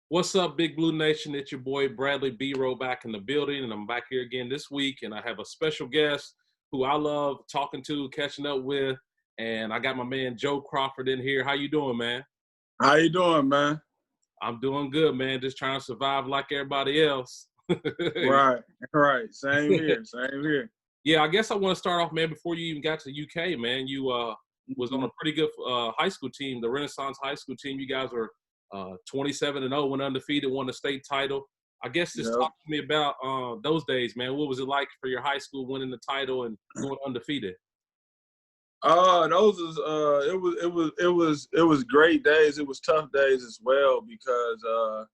What's up, Big Blue Nation? It's your boy Bradley B-Row back in the building, and I'm back here again this week, and I have a special guest who I love talking to, catching up with, and I got my man Joe Crawford in here. How you doing, man? How you doing, man? I'm doing good, man. Just trying to survive like everybody else. Right. Same here. Yeah, I guess I want to start off, man, before you even got to the UK, man. You was on a pretty good high school team, the Renaissance High School team. You guys were 27-0, went undefeated, won the state title. I guess just Yep. talk to me about those days, man. What was it like for your high school winning the title and going undefeated? Those is it was great days. It was tough days as well because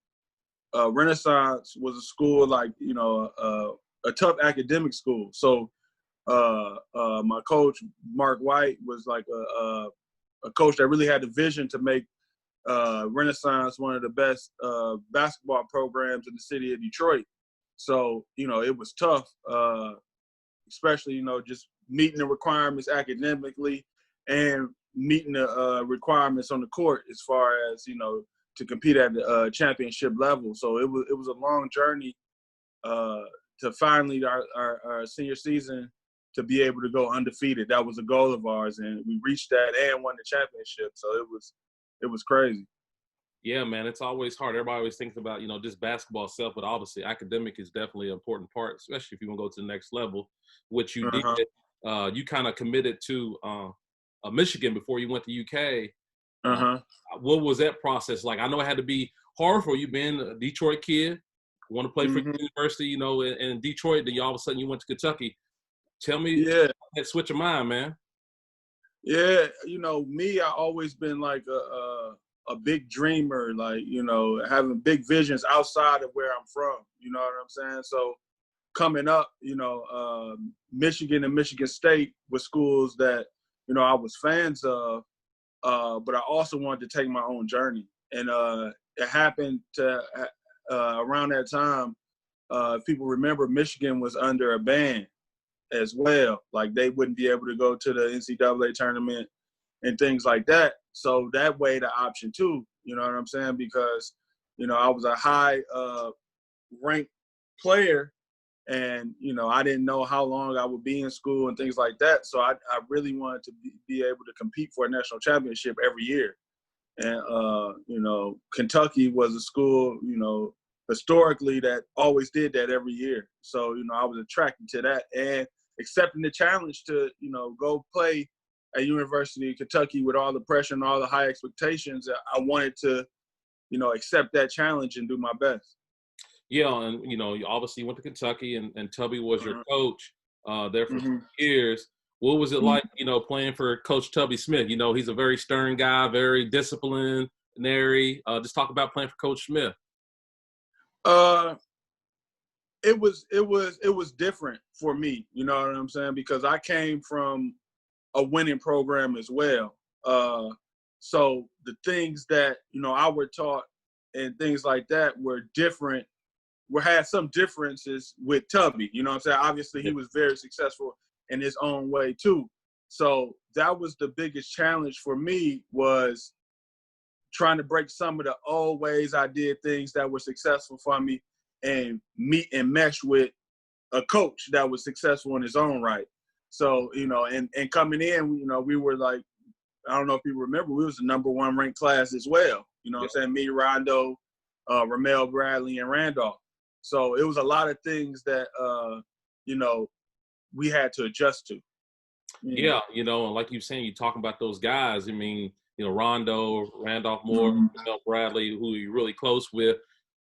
Renaissance was a school like a tough academic school. So my coach Mark White was like a coach that really had the vision to make Renaissance one of the best basketball programs in the city of Detroit. So it was tough, especially just meeting the requirements academically and meeting the requirements on the court as far as to compete at the championship level. So it was a long journey to finally our senior season to be able to go undefeated. That was a goal of ours, and we reached that and won the championship. So it was crazy. Yeah, man, it's always hard. Everybody always thinks about, just basketball itself, but obviously academic is definitely an important part, especially if you want to go to the next level, which you did. You kind of committed to Michigan before you went to UK. What was that process like? I know it had to be hard for you being a Detroit kid, want to play for the university, in Detroit, then all of a sudden you went to Kentucky. Tell me that switch of mind, man. Yeah, me, I always been like a big dreamer, like, having big visions outside of where I'm from, you know what I'm saying? So coming up, Michigan and Michigan State were schools that, I was fans of, but I also wanted to take my own journey. And it happened to around that time, if people remember, Michigan was under a ban as well. Like they wouldn't be able to go to the NCAA tournament and things like that. So that weighed the option too, you know what I'm saying? Because, I was a high ranked player and, I didn't know how long I would be in school and things like that. So I really wanted to be able to compete for a national championship every year. And, Kentucky was a school, historically that always did that every year. So, I was attracted to that and accepting the challenge to, go play at University of Kentucky with all the pressure and all the high expectations. I wanted to, accept that challenge and do my best. Yeah, and you obviously went to Kentucky, and Tubby was your coach there for 2 years. What was it like, playing for Coach Tubby Smith? He's a very stern guy, very disciplinary. Just talk about playing for Coach Smith. It was different for me. You know what I'm saying? Because I came from a winning program as well. So the things that, I were taught and things like that were different. We had some differences with Tubby, you know what I'm saying? Obviously, he was very successful in his own way too. So that was the biggest challenge for me, was trying to break some of the old ways I did things that were successful for me and meet and mesh with a coach that was successful in his own right. So, and coming in, we were like, I don't know if people remember, we was the number 1 ranked class as well. You know what I'm saying? Me, Rondo, Ramel Bradley, and Randolph. So it was a lot of things that, we had to adjust to. Yeah, and like you're saying, you're talking about those guys. I mean, Rondo, Randolph Moore, Ramel Bradley, who you're really close with.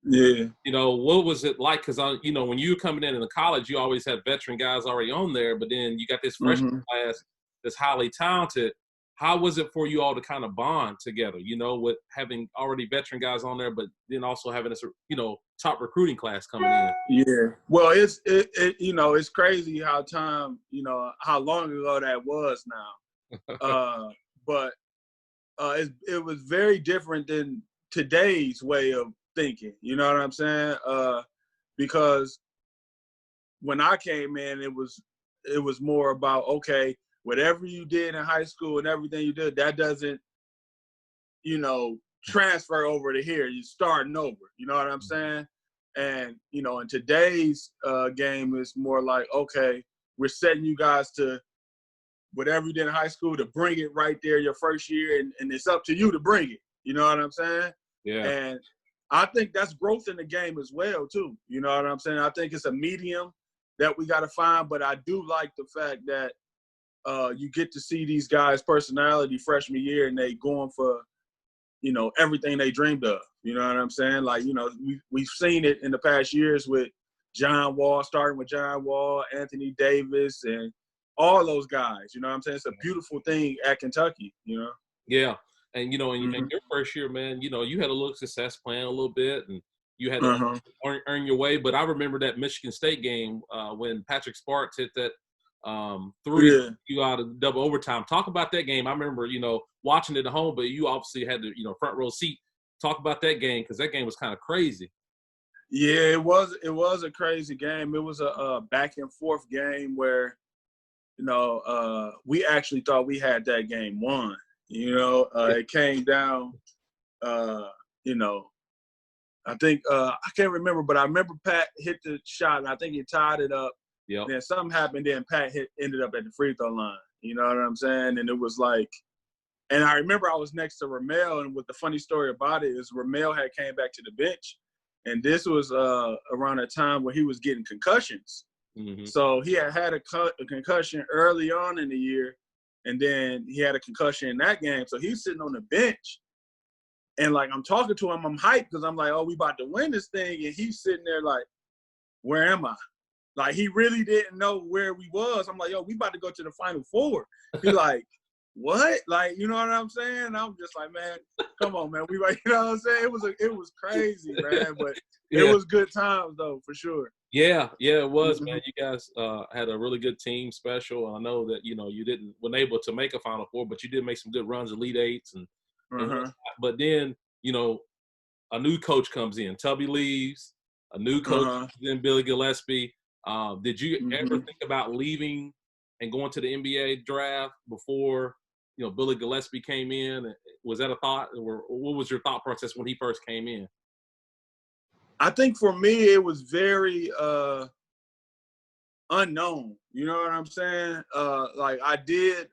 Yeah. What was it like? Because, when you were coming in the college, you always had veteran guys already on there, but then you got this freshman class that's highly talented. How was it for you all to kind of bond together, with having already veteran guys on there, but then also having this, top recruiting class coming in? Yeah. Well, it's crazy how time, how long ago that was now. But it was very different than today's way of thinking. You know what I'm saying? Because when I came in, it was more about, okay, whatever you did in high school and everything you did, that doesn't, transfer over to here. You're starting over. You know what I'm saying? And, you know, in today's game, it's more like, okay, we're setting you guys to whatever you did in high school to bring it right there your first year, and it's up to you to bring it. You know what I'm saying? Yeah. And I think that's growth in the game as well, too. You know what I'm saying? I think it's a medium that we got to find, but I do like the fact that you get to see these guys' personality freshman year, and they going for, you know, everything they dreamed of. You know what I'm saying? Like, you know, we've seen it in the past years with John Wall, starting with John Wall, Anthony Davis, and all those guys. You know what I'm saying? It's a beautiful thing at Kentucky, you know? Yeah. And, you know, in your first year, man, you know, you had a little success plan a little bit, and you had to earn your way. But I remember that Michigan State game when Patrick Sparks hit that three you out of double overtime. Talk about that game. I remember, you know, watching it at home, but you obviously had the, you know, front row seat. Talk about that game, because that game was kind of crazy. Yeah, it was a crazy game. It was a back and forth game where, you know, we actually thought we had that game won. You know, it came down, you know, I think I can't remember, but I remember Pat hit the shot, and I think he tied it up. Yep. Then something happened, then Pat ended up at the free throw line. You know what I'm saying? And it was like, and I remember I was next to Ramel, and what the funny story about it is Ramel had came back to the bench, and this was around a time where he was getting concussions. So he had a concussion early on in the year, and then he had a concussion in that game. So he's sitting on the bench, and like I'm talking to him, I'm hyped because I'm like, oh, we about to win this thing, and he's sitting there like, where am I? Like, he really didn't know where we was. I'm like, yo, we about to go to the Final Four. He like, what? Like, you know what I'm saying? I'm just like, man, come on, man. We like, you know what I'm saying? It was crazy, man. But it was good times though, for sure. Yeah, it was, man. You guys had a really good team special. I know that, you know, you weren't able to make a Final Four, but you did make some good runs, Elite Eights, and but then, you know, a new coach comes in. Tubby leaves. A new coach, then Billy Gillispie. Did you ever think about leaving and going to the NBA draft before, you know, Billy Gillispie came in? Was that a thought, or what was your thought process when he first came in? I think for me, it was very unknown. You know what I'm saying? Like, I did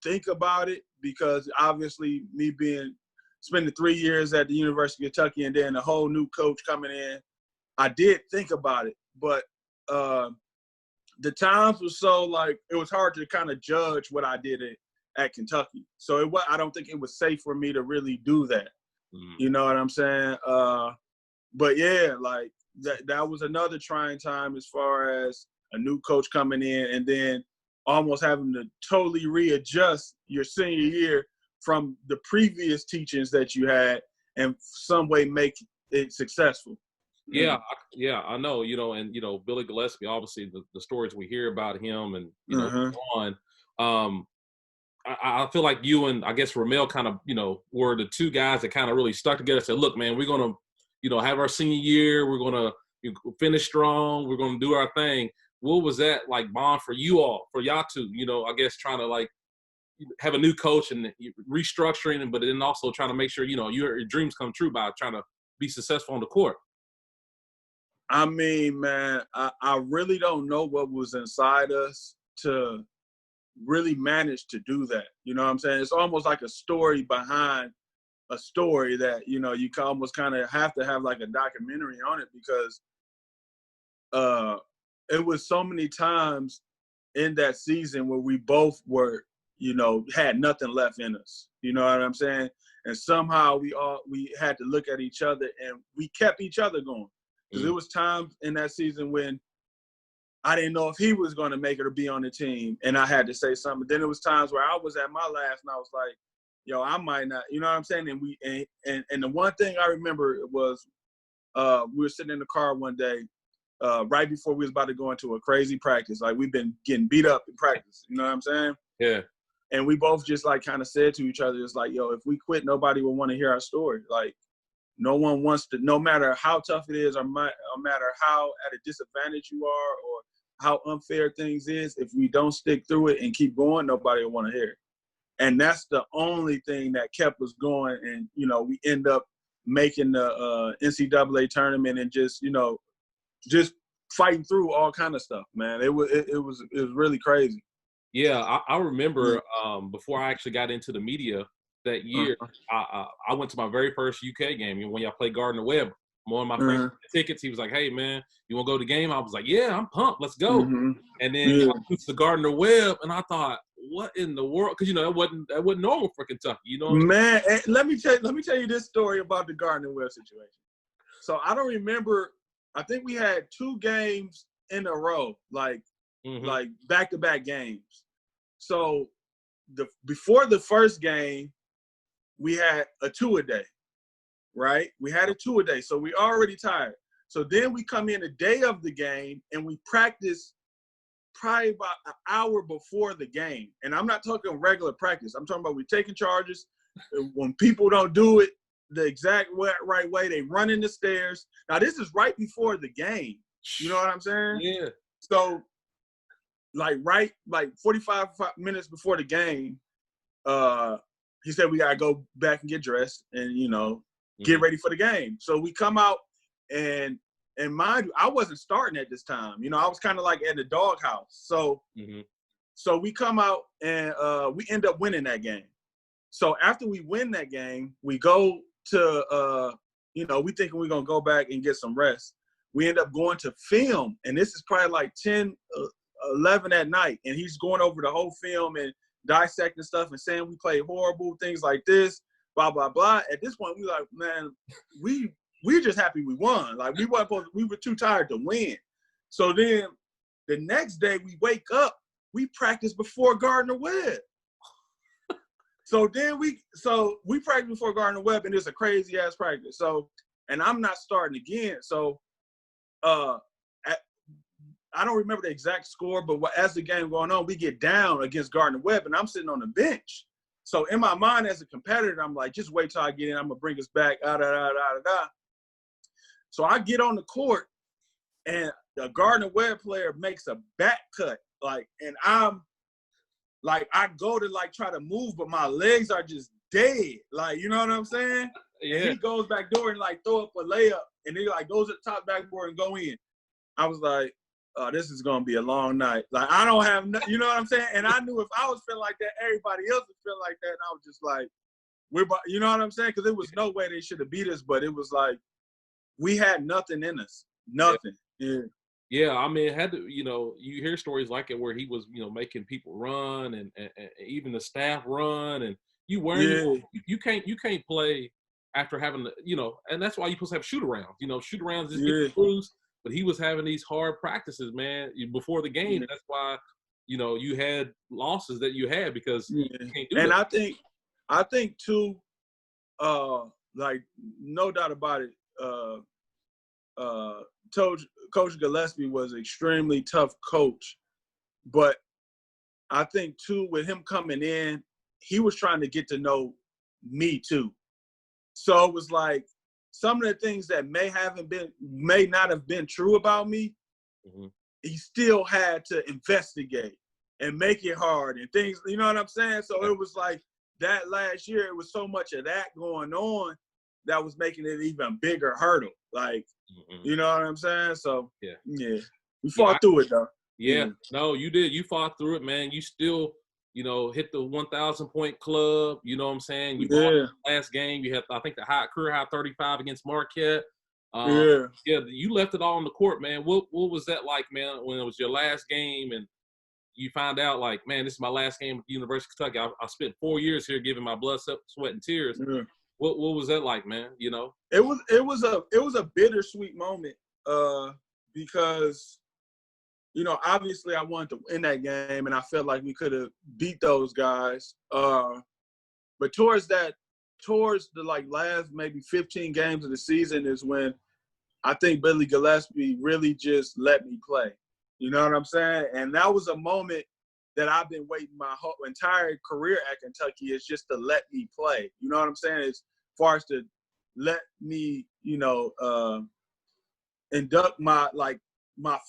think about it because obviously me spending 3 years at the University of Kentucky and then a whole new coach coming in, I did think about it. But the times were so, like, it was hard to kind of judge what I did at Kentucky. So I don't think it was safe for me to really do that. You know what I'm saying? But yeah, like that was another trying time as far as a new coach coming in and then almost having to totally readjust your senior year from the previous teachings that you had and some way make it successful. Yeah, I know, you know, and, you know, Billy Gillispie, obviously the stories we hear about him and, you know, on, I feel like you and I guess Ramel kind of, you know, were the two guys that kind of really stuck together and said, look, man, we're going to, you know, have our senior year. We're going to finish strong. We're going to do our thing. What was that like bond for you all, for y'all two, you know, I guess trying to like have a new coach and restructuring, but then also trying to make sure, you know, your dreams come true by trying to be successful on the court? I mean, man, I really don't know what was inside us to really manage to do that. You know what I'm saying? It's almost like a story behind a story that, you know, you can almost kind of have to have like a documentary on it because it was so many times in that season where we both were, you know, had nothing left in us. You know what I'm saying? And somehow we had to look at each other and we kept each other going. Because there was times in that season when I didn't know if he was going to make it or be on the team, and I had to say something. Then there was times where I was at my last, and I was like, "Yo, I might not," you know what I'm saying? And the one thing I remember was we were sitting in the car one day, right before we was about to go into a crazy practice. Like, we've been getting beat up in practice, you know what I'm saying? Yeah. And we both just like kind of said to each other, it's like, "Yo, if we quit, nobody will want to hear our story." Like, no one wants to, no matter how tough it is or matter how at a disadvantage you are or how unfair things is, if we don't stick through it and keep going, nobody will want to hear it. And that's the only thing that kept us going. And, you know, we end up making the NCAA tournament and just, you know, just fighting through all kind of stuff, man. It was really crazy. Yeah, I remember before I actually got into the media that year, I went to my very first UK game. When y'all played Gardner Webb, one of my friends had tickets. He was like, "Hey, man, you want to go to the game?" I was like, "Yeah, I'm pumped. Let's go." And then y'all went to Gardner Webb, and I thought, "What in the world?" Because you know that wasn't normal for Kentucky. You know, man. Let me tell you this story about the Gardner Webb situation. So I don't remember. I think we had 2 games in a row, like back-to-back games. So before the first game, we had a 2-a-day, right? We had a 2-a-day, so we already tired. So then we come in the day of the game and we practice probably about an hour before the game. And I'm not talking regular practice. I'm talking about we taking charges. When people don't do it the exact right way, they run in the stairs. Now this is right before the game. You know what I'm saying? Yeah. So like 45 minutes before the game, he said we gotta go back and get dressed and, you know, get ready for the game. So we come out and mind you, I wasn't starting at this time. You know, I was kind of like at the doghouse. So so we come out and we end up winning that game. So after we win that game, we go to you know, we thinking we're gonna go back and get some rest. We end up going to film, and this is probably like 10, 11 at night, and he's going over the whole film and dissecting stuff and saying we played horrible, things like this, blah, blah, blah. At this point, we like, man, we're just happy we won. Like, we were too tired to win. So then the next day we wake up, we practice before Gardner Webb. So we practice before Gardner Webb, and it's a crazy ass practice. So, and I'm not starting again. So I don't remember the exact score, but as the game going on, we get down against Gardner Webb, and I'm sitting on the bench. So in my mind as a competitor, I'm like, just wait till I get in. I'm going to bring us back, So I get on the court, and the Gardner Webb player makes a back cut. And I'm like, I go to try to move, but my legs are just dead. You know what I'm saying? Yeah. And he goes back door and throw up a layup, and he goes to the top backboard and go in. I was like, this is going to be a long night. I don't have no, you know what I'm saying? And I knew if I was feeling like that, everybody else would feel like that. And I was just like, you know what I'm saying? Because there was no way they should have beat us, but it was like, we had nothing in us. Nothing. Yeah. Yeah, I mean, it had to, you know, you hear stories like it where he was, you know, making people run and even the staff run, and you weren't, you can't play after having, you know, and that's why you're supposed to have shoot-arounds. You know, shoot-arounds is getting bruised. But he was having these hard practices, man, before the game. And that's why, you know, you had losses that you had because you can't do and that. I think too, no doubt about it, Coach Gillespie was an extremely tough coach. But I think too, with him coming in, he was trying to get to know me too. So it was like, some of the things that may not have been true about me, he still had to investigate and make it hard and things, you know what I'm saying? So it was like that last year, it was so much of that going on that was making it even bigger hurdle. You know what I'm saying? So, yeah. We fought through it, though. Yeah. No, you did. You fought through it, man. You still, you know, hit the 1,000-point club. You know what I'm saying? You bought the last game. You had, I think, the career high 35 against Marquette. Yeah, you left it all on the court, man. What was that like, man, when it was your last game and you found out, man, this is my last game at the University of Kentucky. I spent 4 years here giving my blood, sweat, and tears. Yeah. What was that like, man? You know? It was a bittersweet moment because, you know, obviously I wanted to win that game, and I felt like we could have beat those guys. But towards the last maybe 15 games of the season is when I think Billy Gillespie really just let me play. You know what I'm saying? And that was a moment that I've been waiting my whole entire career at Kentucky, is just to let me play. You know what I'm saying? As far as to let me, you know, induct my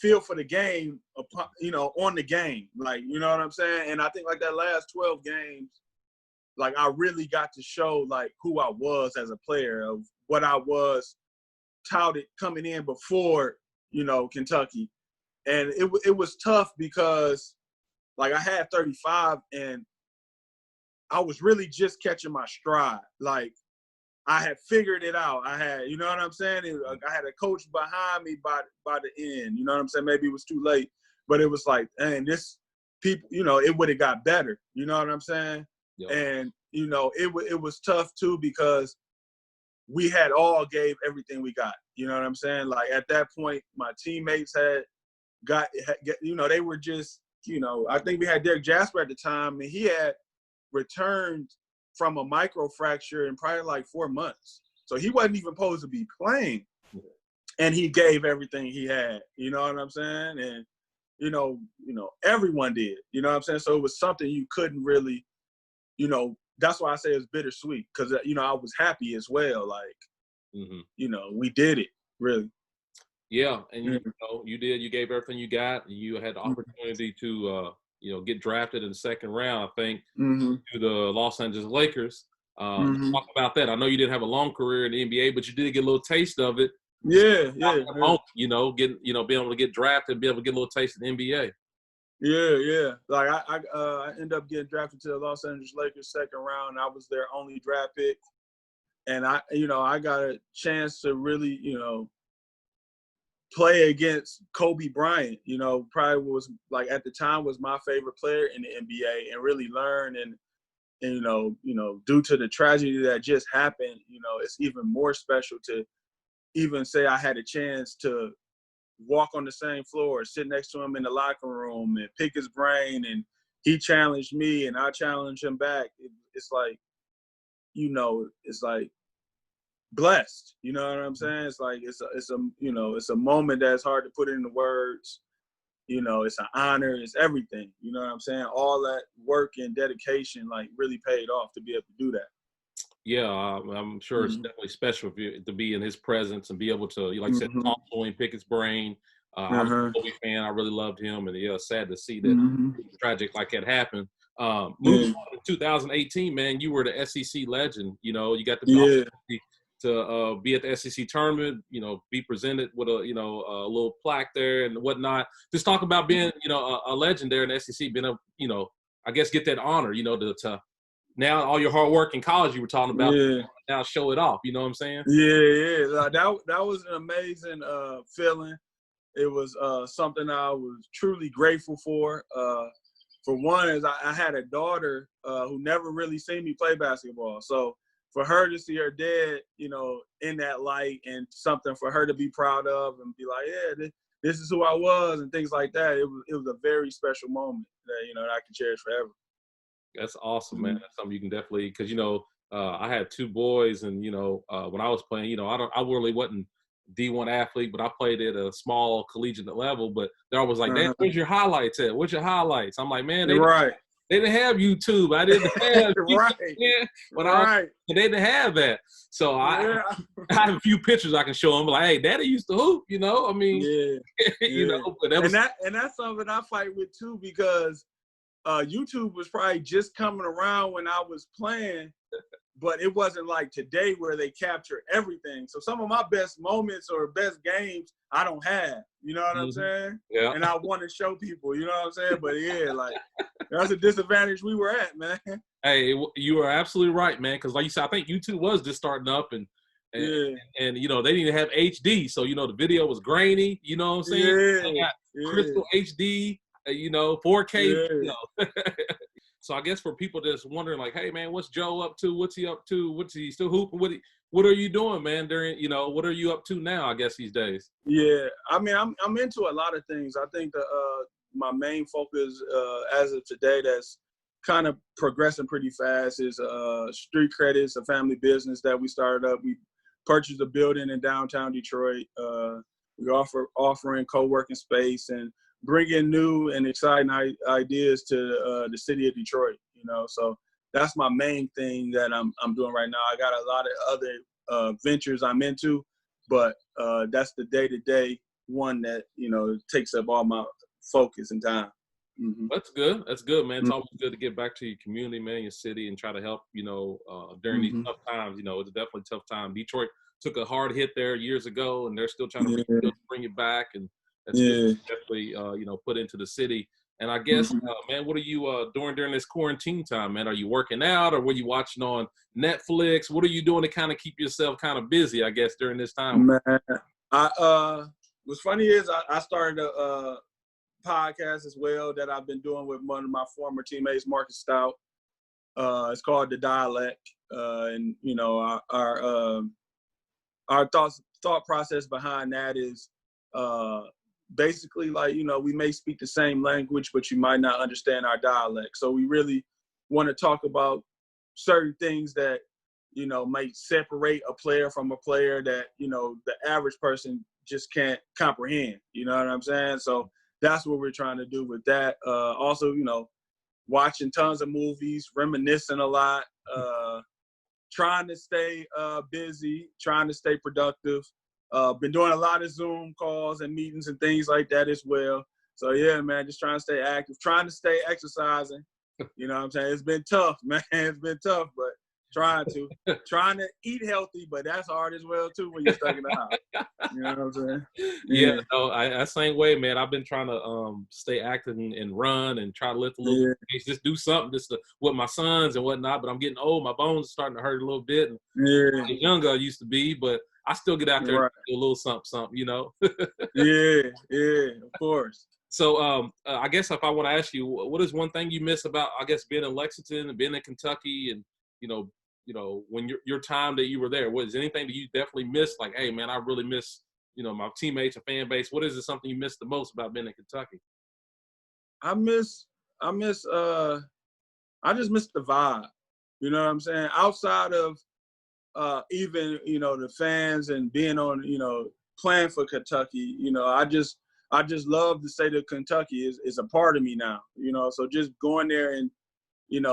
feel for the game, you know, on the game. You know what I'm saying? And I think that last 12 games, like I really got to show like who I was as a player, of what I was touted coming in before, you know, Kentucky. And it was tough because like I had 35 and I was really just catching my stride. Like I had figured it out. I had, you know what I'm saying? I had a coach behind me by the end, you know what I'm saying? Maybe it was too late, but it was like, man, this people, you know, it would have got better. You know what I'm saying? Yep. And, you know, it was tough too because we had all gave everything we got. You know what I'm saying? Like at that point, my teammates had, you know, they were just, you know, I think we had Derek Jasper at the time, and he had returned from a microfracture in probably like 4 months. So he wasn't even supposed to be playing. And he gave everything he had. You know what I'm saying? And, you know, everyone did. You know what I'm saying? So it was something you couldn't really, you know, that's why I say it's bittersweet. Because, you know, I was happy as well. Like, you know, we did it, really. Yeah, and you know, you did. You gave everything you got. You had the opportunity to, you know, get drafted in the second round, I think, to the Los Angeles Lakers. Talk about that. I know you didn't have a long career in the NBA, but you did get a little taste of it. Yeah. You know, being able to get drafted and be able to get a little taste of the NBA. Yeah. Like I ended up getting drafted to the Los Angeles Lakers second round. I was their only draft pick, and I got a chance to really, you know, play against Kobe Bryant. You know, probably was like at the time was my favorite player in the NBA, and really learn and you know, due to the tragedy that just happened, you know, it's even more special to even say I had a chance to walk on the same floor, sit next to him in the locker room and pick his brain, and he challenged me and I challenged him back. It's like, you know, it's like blessed. You know what I'm saying? It's like it's a you know, it's a moment that's hard to put into words. You know, it's an honor, it's everything. You know what I'm saying? All that work and dedication like really paid off to be able to do that. Yeah, I'm sure it's definitely special to be in his presence and be able to, like you said, talk to him, pick his brain. I'm a Kobe fan. I really loved him, and yeah, sad to see that tragic like that happen. Moving on to 2018, man, you were the SEC legend. You know, you got the opportunity to be at the SEC tournament. You know, be presented with a little plaque there and whatnot. Just talk about being a legend there in the SEC, being a I guess get that honor. You know, to now all your hard work in college you were talking about, now show it off. You know what I'm saying? Yeah. Like, that was an amazing feeling. It was something I was truly grateful for. For one, is I had a daughter who never really seen me play basketball. So for her to see her dad, you know, in that light and something for her to be proud of and be like, yeah, this is who I was and things like that, it was a very special moment that, you know, that I can cherish forever. That's awesome, man. That's something you can definitely, because, I had two boys, and, when I was playing, I really wasn't D1 athlete, but I played at a small collegiate level, but they're always like, "Dad, where's your highlights at? What's your highlights?" I'm like, man, they didn't have YouTube. I didn't have they didn't have that. So I have a few pictures I can show them, like, hey, Daddy used to hoop, I mean, but and that's something I fight with too, because YouTube was probably just coming around when I was playing, but it wasn't like today where they capture everything. So some of my best moments or best games I don't have, you know what I'm saying? Yeah. And I want to show people, you know what I'm saying? But yeah, like that's a disadvantage we were at, man. Hey, you are absolutely right, man. Because like you said, I think YouTube was just starting up, and they didn't even have HD, so the video was grainy. You know what I'm saying? Crystal HD. 4K. So I guess for people that's wondering, like, hey, man, what's Joe up to? What's he up to? What's he still hooping? What are you doing, man? During what are you up to now? I guess these days. Yeah, I mean, I'm into a lot of things. I think that my main focus as of today, that's kind of progressing pretty fast, is Street Credits, a family business that we started up. We purchased a building in downtown Detroit. We offering co-working space and bringing new and exciting ideas to the city of Detroit, So that's my main thing that I'm doing right now. I got a lot of other ventures I'm into, but that's the day-to-day one that, takes up all my focus and time. Mm-hmm. That's good. That's good, man. It's Mm-hmm. always good to get back to your community, man, your city, and try to help, during these Mm-hmm. tough times. It's definitely a tough time. Detroit took a hard hit there years ago, and they're still trying to Yeah. rebuild, bring it back, and that's good Yeah. to definitely, put into the city. And I guess, Mm-hmm. man, what are you doing during this quarantine time, man? Are you working out, or were you watching on Netflix? What are you doing to kind of keep yourself kind of busy, I guess, during this time? Man, what's funny is I started a podcast as well that I've been doing with one of my former teammates, Marcus Stout. It's called The Dialect, and our thought process behind that is basically like, we may speak the same language, but you might not understand our dialect. So we really want to talk about certain things that might separate a player from a player that the average person just can't comprehend. You know what I'm saying? So that's what we're trying to do with that. Also, watching tons of movies, reminiscing a lot, trying to stay busy, trying to stay productive. Been doing a lot of Zoom calls and meetings and things like that as well. So yeah, man, just trying to stay active, trying to stay exercising. You know what I'm saying? It's been tough, man. It's been tough, but trying to eat healthy, but that's hard as well too when you're stuck in the house. You know what I'm saying? Yeah, no, I same way, man. I've been trying to stay active and run and try to lift a little bit, just do something with my sons and whatnot. But I'm getting old; my bones are starting to hurt a little bit. And Yeah. I'm younger I used to be, but I still get out there and do a little something, Yeah, of course. So I guess if I want to ask you, what is one thing you miss about, I guess, being in Lexington and being in Kentucky, and when your time that you were there, was anything that you definitely missed? Like, hey, man, I really miss my teammates and fan base. What is it, something you miss the most about being in Kentucky? I just miss the vibe. You know what I'm saying? Outside of even the fans and being on playing for Kentucky, I just love the state of Kentucky. Is a part of me now. So just going there and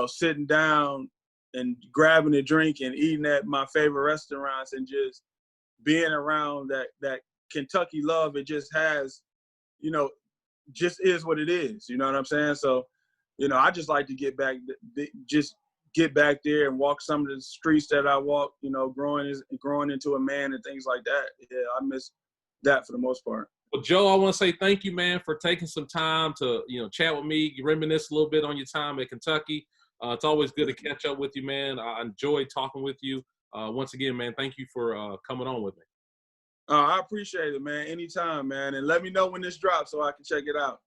sitting down and grabbing a drink and eating at my favorite restaurants and just being around that Kentucky love, it just has, just is what it is. You know what I'm saying? So, I just like to get back, just get back there and walk some of the streets that I walked, growing into a man and things like that. Yeah, I miss that for the most part. Well, Joe, I want to say thank you, man, for taking some time to, chat with me, reminisce a little bit on your time at Kentucky. It's always good to catch up with you, man. I enjoy talking with you. Once again, man, thank you for coming on with me. I appreciate it, man. Anytime, man. And let me know when this drops so I can check it out.